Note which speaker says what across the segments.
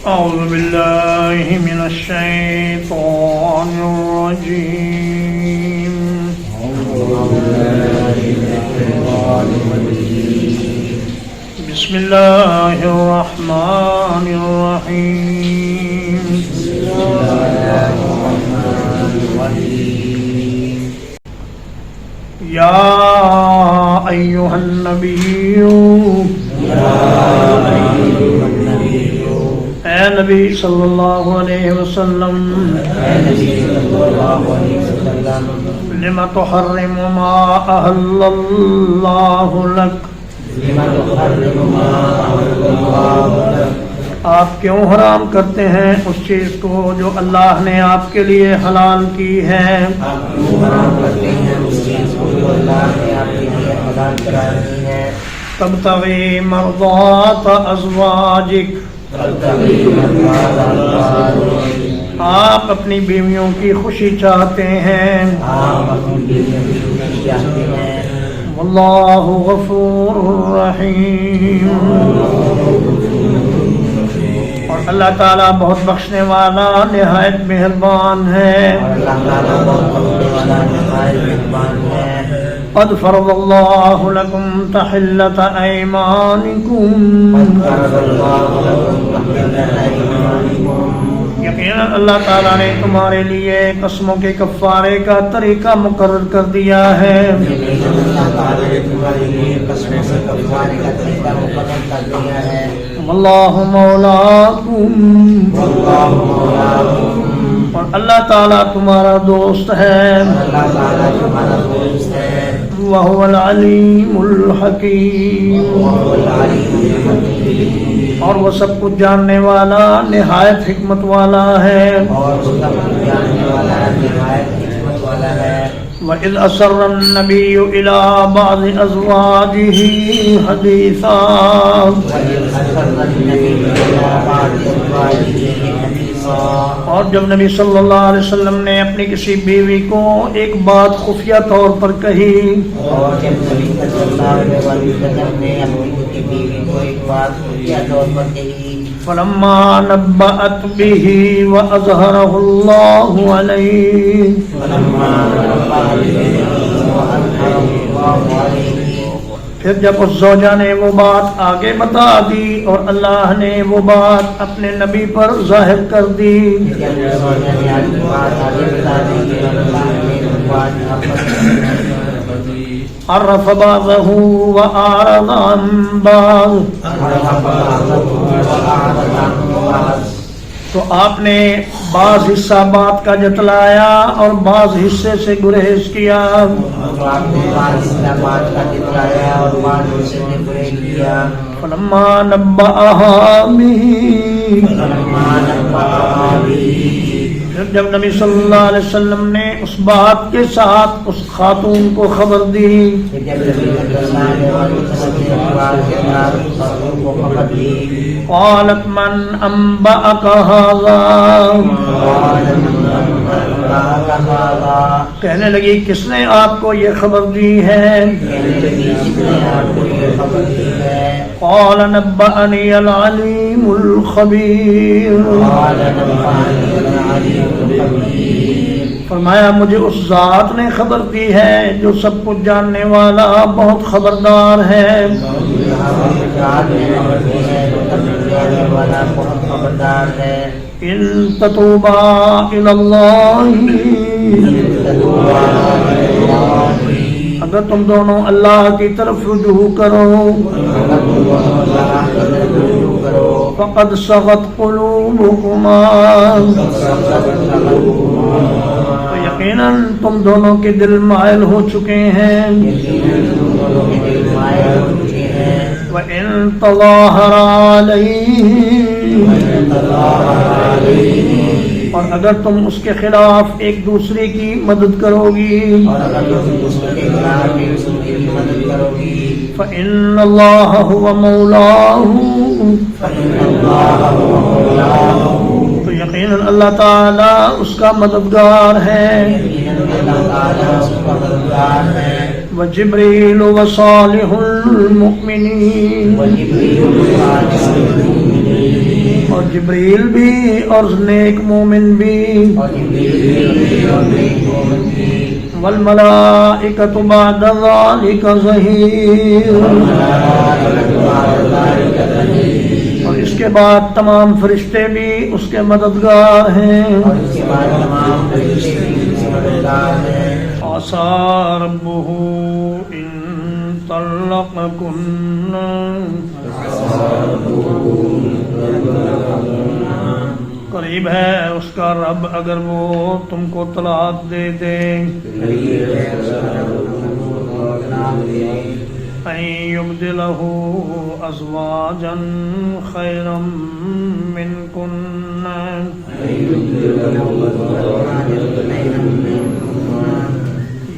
Speaker 1: أعوذ بالله من الشيطان الرجيم. بسم الله الرحمن الرحيم. يا أيها النبي اے نبی صلی اللہ علیہ وسلم لم تحرم ما احل اللہ لک، آپ کیوں حرام کرتے ہیں اس چیز کو جو اللہ نے آپ کے لیے حلال کی ہے؟ تبتغی مرضات ازواجک، آپ اپنی بیویوں کی خوشی چاہتے ہیں. واللہ غفور رحیم، اور اللہ تعالیٰ بہت بخشنے والا نہایت مہربان ہے. قد فرض اللہ لکم تحلۃ ایمانکم، یقیناً اللہ تعالیٰ نے تمہارے لیے قسموں کے کفارے کا طریقہ مقرر کر دیا ہے. واللہ مولاکم، اور اللہ تعالیٰ تمہارا دوست ہے. وَهُوَ الْعَلِيمُ الْحَكِيمُ، اور وہ سب کچھ جاننے والا نہایت حکمت والا ہے. وَإِذْ أَسَرَّ النَّبِيُّ إِلَى بَعْضِ أَزْوَاجِهِ حَدِيثًا، اور جب نبی صلی اللہ علیہ وسلم نے اپنی کسی بیوی کو ایک بات خفیہ طور پر کہی، فلما نبأت به وأظهره الله عليه، پھر جب اس زوجہ نے وہ بات آگے بتا دی اور اللہ نے وہ بات اپنے نبی پر ظاہر کر دی. عرف بعضه وأعرض عن بعض، تو آپ نے بعض حصہ بات کا جتلایا اور بعض حصے سے گریز کیا. فلما نبأها به، پھر جب نبی صلی اللہ علیہ وسلم نے اس بات کے ساتھ اس خاتون کو خبر دی، قالت من انبأك هذا، کہنے لگی کس نے آپ کو یہ خبر دی ہے؟ قال نبأني العليم الخبير، فرمایا مجھے اس ذات نے خبر دی ہے جو سب کچھ جاننے والا بہت خبردار ہے. ان تتوبا الی اللہ، اگر تم دونوں اللہ کی طرف رجوع کرو، فقد صغت قلوبکما، تو یقیناً تم دونوں کے دل مائل ہو چکے ہیں. وَإِن تَظَاهَرَ عَلَيْهِ، اور اگر تم اس کے خلاف ایک دوسرے کی مدد کرو گی، فَإِنَّ اللَّهَ هُوَ مَوْلَاهُ، تو یقیناً اللہ تعالیٰ اس کا مددگار ہے. وجبریل وصالح المؤمنین، اور جبریل بھی اور نیک مومن بھی والملائکۃ بعد ذلک ظہیر اور اس کے بعد تمام فرشتے بھی اس کے مددگار ہیں عسى ربه إن طلقكن قریب ہے اس کا رب اگر وہ تم کو طلاق دے دے أن يبدله أزواجا خيرا منكن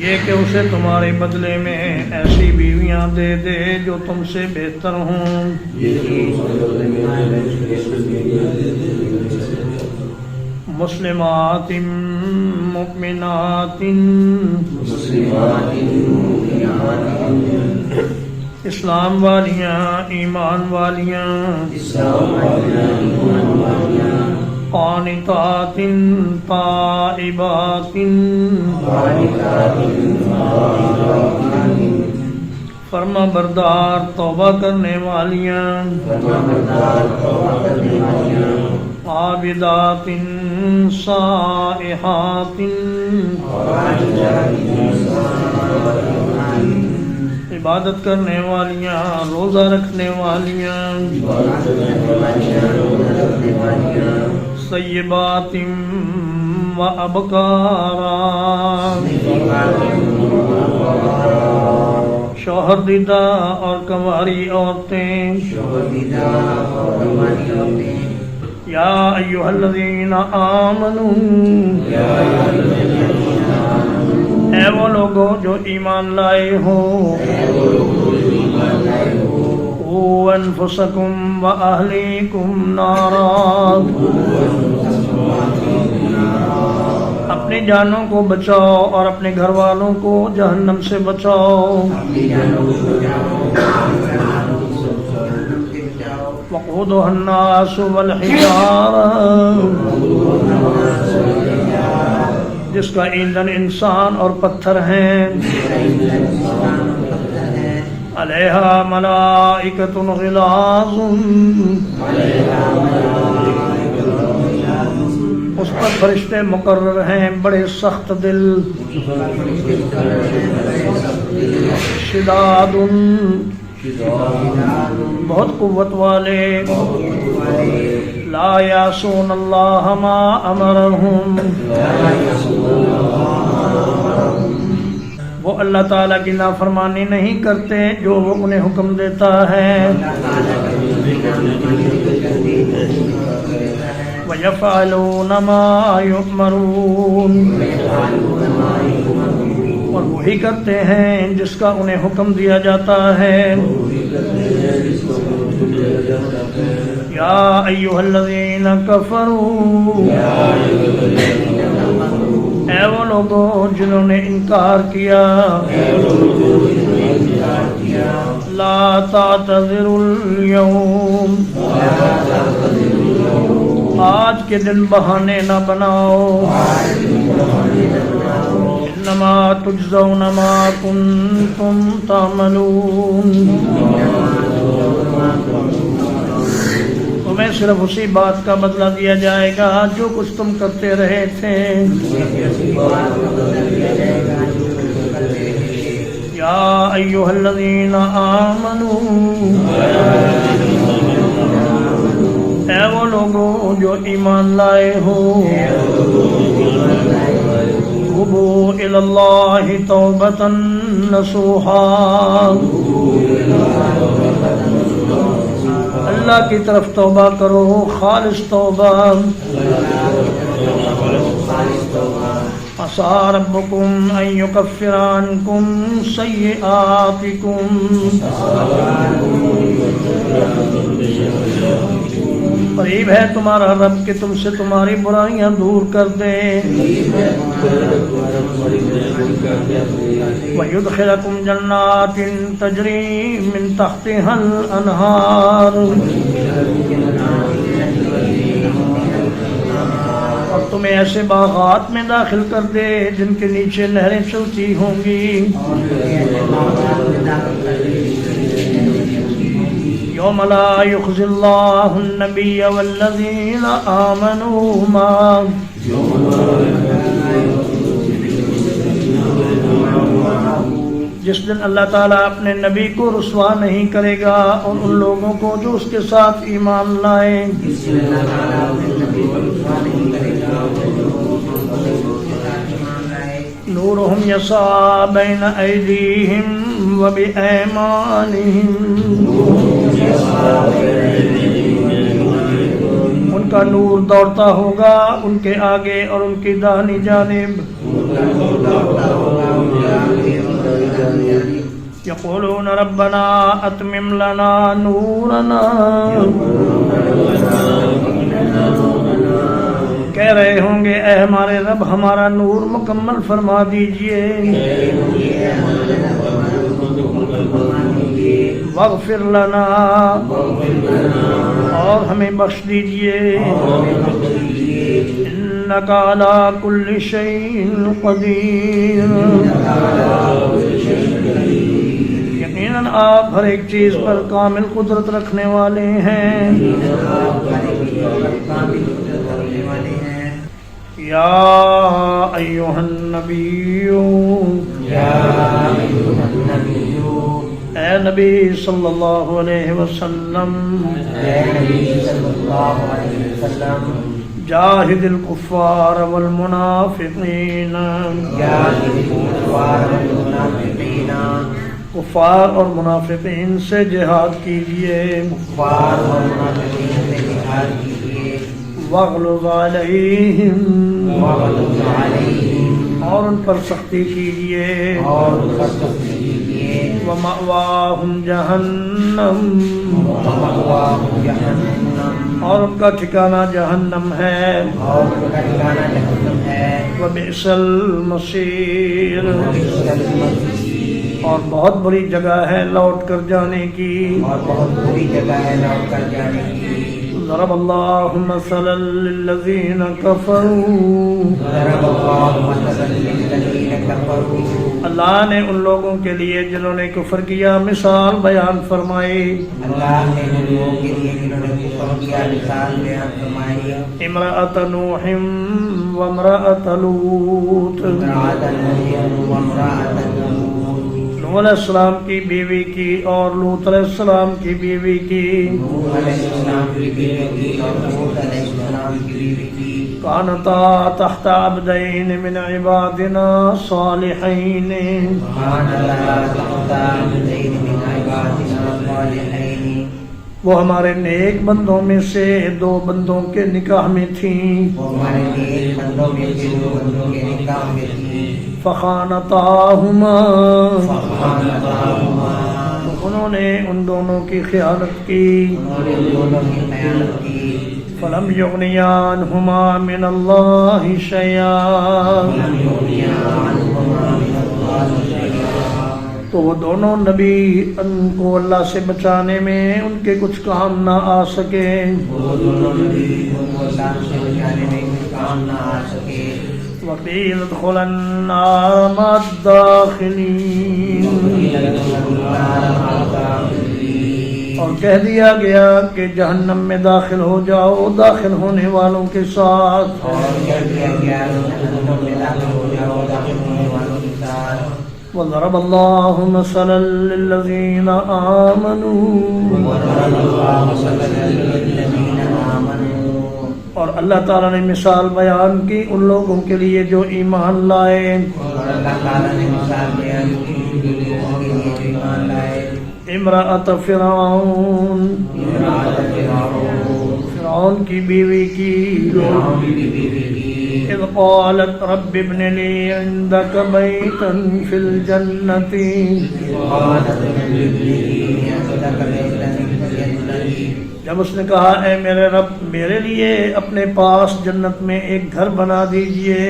Speaker 1: یہ کہ اسے تمہارے بدلے میں ایسی بیویاں دے دے جو تم سے بہتر ہوں مسلمات مؤمنات اسلام والیاں ایمان والیاں قانتات تائبات فرما بردار توبہ کرنے والیاں عابدات سائحات عبادت کرنے والیاں روزہ رکھنے والیاں سیبات و ابکارا شوہر دیدہ اور کنواری عورتیں یا ایھا الذین آمنوا اے وہ لوگوں جو ایمان لائے ہو قوا انفسکم واہلیکم نارا اپنی جانوں کو بچاؤ اور اپنے گھر والوں کو جہنم سے بچاؤ وقودها الناس والحجارہ جس کا ایندھن انسان اور پتھر ہیں علیہا ملائکۃ غلاظ اس پر فرشتے مقرر ہیں بڑے سخت دل شداد بہت قوت والے لا یعصون اللہ ما امرہم وہ اللہ تعالیٰ کی نافرمانی نہیں کرتے جو وہ انہیں حکم دیتا ہے وَيَفْعَلُونَ مَا يُؤْمَرُونَ اور وہی کرتے ہیں جس کا انہیں حکم دیا جاتا ہے یا ایھا الذین کفروا اے وہ لوگوں جنہوں نے انکار کیا لا تعتذروا اليوم آج کے دن بہانے نہ بناؤ انما تجزون ما کنتم تعملون تمہیں صرف اسی بات کا بدلہ دیا جائے گا جو کچھ تم کرتے رہے تھے یا ایھا الذین آمنوا اے وہ لوگوں جو ایمان لائے ہو توبوا الی اللہ توبۃ نصوحا اللہ کی طرف توبہ کرو خالص توبہ عسى ربكم أن يكفر عنكم سيئاتكم قریب ہے تمہارا رب کہ تم سے تمہاری برائیاں دور کر دے وَيُدْخِلَكُمْ جَنَّاتٍ تَجْرِي مِن تَحْتِهَا الْأَنْهَارُ تمہیں ایسے باغات میں داخل کر دے جن کے نیچے نہریں چلتی ہوں گی. یوم لا یخزی اللہ النبی والذین آمنوا معه جس دن اللہ تعالیٰ اپنے نبی کو رسوا نہیں کرے گا اور ان لوگوں کو جو اس کے ساتھ ایمان لائیں. نورہم یسعی بین ایدیہم و بایمانہم ان کا نور دوڑتا ہوگا ان کے آگے اور ان کی داہنی جانب. یقولون ربنا اتمم لنا نورنا کہہ رہے ہوں گے اے ہمارے رب ہمارا نور مکمل فرما دیجئے. واغفر لنا اور ہمیں بخش دیجئے. انک علی کل شیء قدیر یقیناً آپ ہر ایک چیز پر کامل قدرت رکھنے والے ہیں. یا ایھا النبی اے نبی صلی اللہ علیہ وسلم جاہد الکفار والمنافقین کفار اور منافقین سے جہاد کیجیے. واغلظ علیہم اور ان پر سختی کیجیے. ومأواہم جہنم اور ان کا ٹھکانہ جہنم ہے. وبئس المصیر اور بہت بڑی جگہ ہے لوٹ کر جانے کی. ضرب اللہ مثلا للذین کفروا اللہ نے ان لوگوں کے لیے جنہوں نے کفر کیا مثال بیان فرمائی. امرأۃ نوح وامرأۃ لوط نوح علیہ السلام کی بیوی کی اور لوط علیہ السلام کی بیوی کی. کانتا تحت عبدین من عبادنا صالحین وہ ہمارے نیک بندوں میں سے دو بندوں کے نکاح میں تھیں. فخانتاہما انہوں نے ان دونوں کی خیانت کی. فلم یغنیا عنہما من اللہ شیئا تو وہ دونوں نبی ان کو اللہ سے بچانے میں ان کے کچھ کام نہ آ سکے. وقیل ادخلا النار مع الداخلین اور کہہ دیا گیا کہ جہنم میں داخل ہو جاؤ داخل ہونے والوں کے ساتھ. وضرب اللہ مثلا للذین آمنوا اور اللہ تعالیٰ نے مثال بیان کی ان لوگوں کے لیے جو ایمان لائے. امرأۃ فرعون فرعون کی بیوی کی. اذ قالت رب ابن لی عندک بیتا فی الجنة جب اس نے کہا اے میرے رب میرے لیے اپنے پاس جنت میں ایک گھر بنا دیجئے.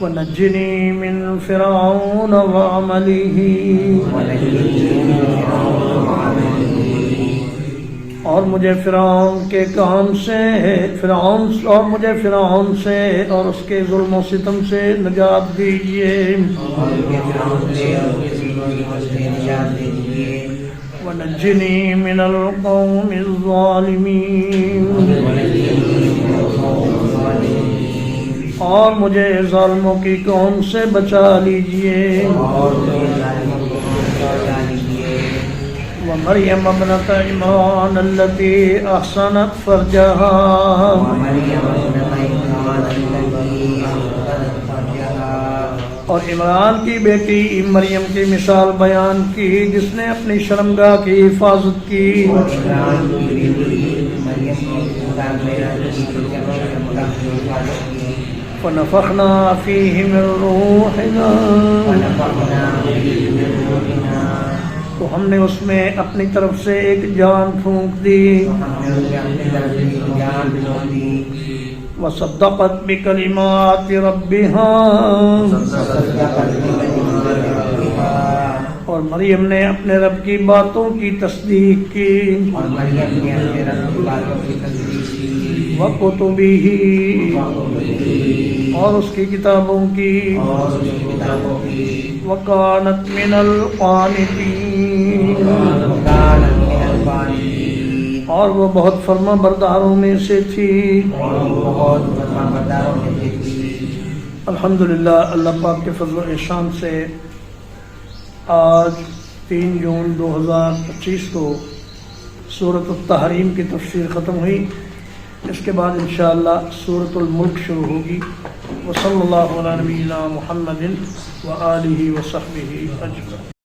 Speaker 1: وَنَجِّنِي مِن فِرْعَوْنَ وَعَمَلِهِ اور مجھے فرعون کے کام سے فرعون سے اور اس کے ظلم و ستم سے نجات دیجیے ونجنی من القوم الظالمین اور مجھے ظالموں کی قوم سے بچا لیجیے ومریم ابنت عمران التي احصنت فرجها اور عمران کی بیٹی مریم کی مثال بیان کی جس نے اپنی شرمگاہ کی حفاظت کی فنفخنا فيه من روحنا تو ہم نے اس میں اپنی طرف سے ایک جان پھونک دی وصدقت بکلمات ربها اور مریم نے اپنے رب کی باتوں کی تصدیق کی وکتبہ اور اس کی کتابوں کی وکانت من القانتین اور وہ بہت فرما برداروں میں سے تھی الحمدللہ اللہ پاک کے فضل و احسان سے آج 3 جون 2025 کو سورۃ التحریم کی تفسیر ختم ہوئی اس کے بعد انشاءاللہ سورۃ الملک شروع ہوگی وصلی اللہ علی نبینا محمد وآلہ وصحبہ اجمعین